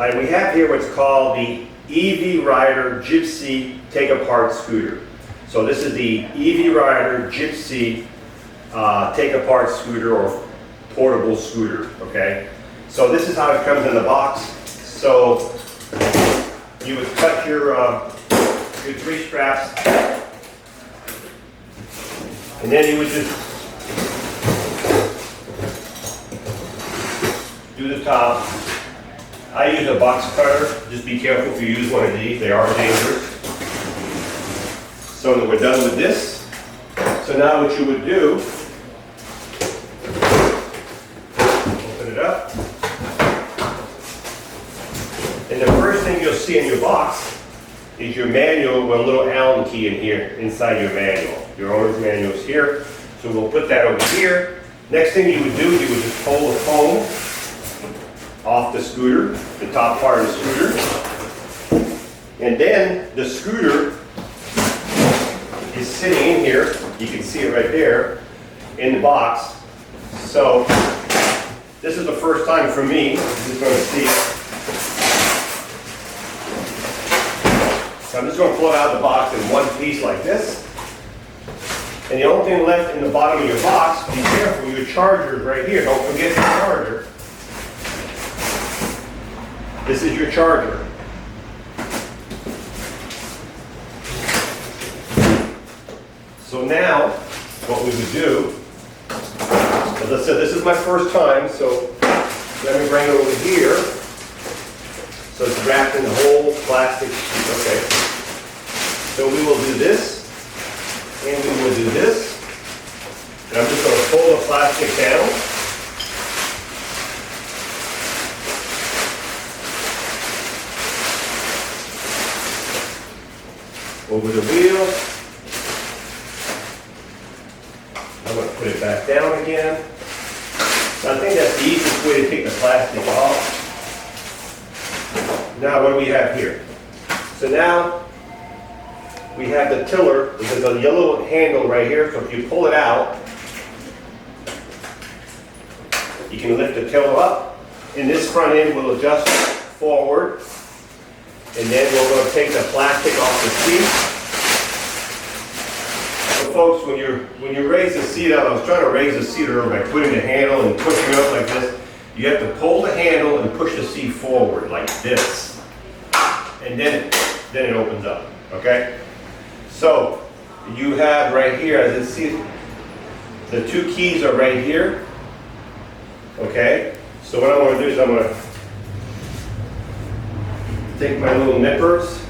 We have here what's called the EvRider Gypsy Take-Apart Scooter. So this is the EvRider Gypsy Take-Apart Scooter or portable scooter, okay? So this is how it comes in the box. So you would cut your 3 straps, and then you would just do the top. I use a box cutter. Just be careful if you use one of these. They are dangerous. So that we're done with this. So now what you would do, open it up. And the first thing you'll see in your box is your manual with a little Allen key in here, inside your manual. Your owner's manual is here. So we'll put that over here. Next thing you would do, you would just pull the foam off the scooter, the top part of the scooter. And then the scooter is sitting in here. You can see it right there in the box. So this is the first time for me. I'm just going to see it. So I'm just going to pull it out of the box in one piece like this. And the only thing left in the bottom of your box, be careful, your charger is right here. Don't forget the charger. This is your charger. So now, what we would do, as I said, this is my first time, so let me bring it over here. So it's wrapped in the whole plastic sheet, okay. So we will do this, and we will do this. And I'm just going to pull the plastic down. Over the wheel. I'm going to put it back down again. So I think that's the easiest way to take the plastic off. Now what do we have here? So now we have the tiller. There's a yellow handle right here. So if you pull it out, you can lift the tiller up. And this front end will adjust forward. And then we're going to take the plastic off the seat. So folks, when you raise the seat up, I was trying to raise the seat earlier by putting the handle and pushing it up like this. You have to pull the handle and push the seat forward like this. And then it opens up, okay? So you have right here, as you see, the 2 keys are right here, okay? So what I'm going to do is I'm going to take my little nippers,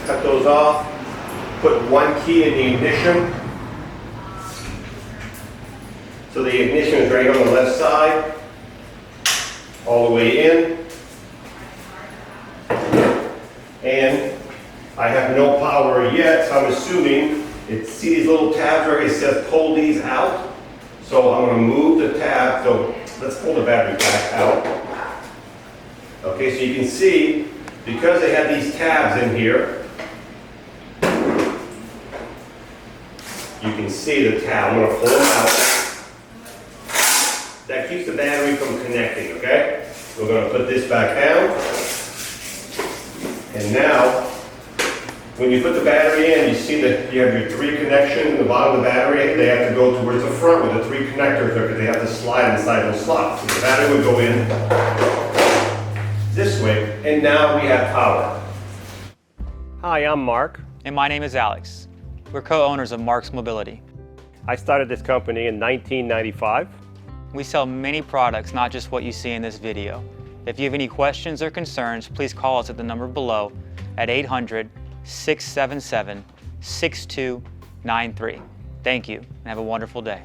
cut those off, put 1 key in the ignition. So the ignition is right on the left side, all the way in. And I have no power yet, so I'm assuming, see these little tabs where it says pull these out? So I'm going to move the tab, so let's pull the battery back out. Okay, so you can see, because they have these tabs in here, you can see the tab. I'm going to pull them out. That keeps the battery from connecting, okay? We're going to put this back down. And now, when you put the battery in, you see that you have your 3 connections in the bottom of the battery. They have to go towards the front with the 3 connectors because they have to slide inside those slots. So the battery would go in this way, and now we have power. Hi, I'm Mark. And my name is Alex. We're co-owners of Marc's Mobility. I started this company in 1995. We sell many products, not just what you see in this video. If you have any questions or concerns, please call us at the number below at 800-677-6293. Thank you, and have a wonderful day.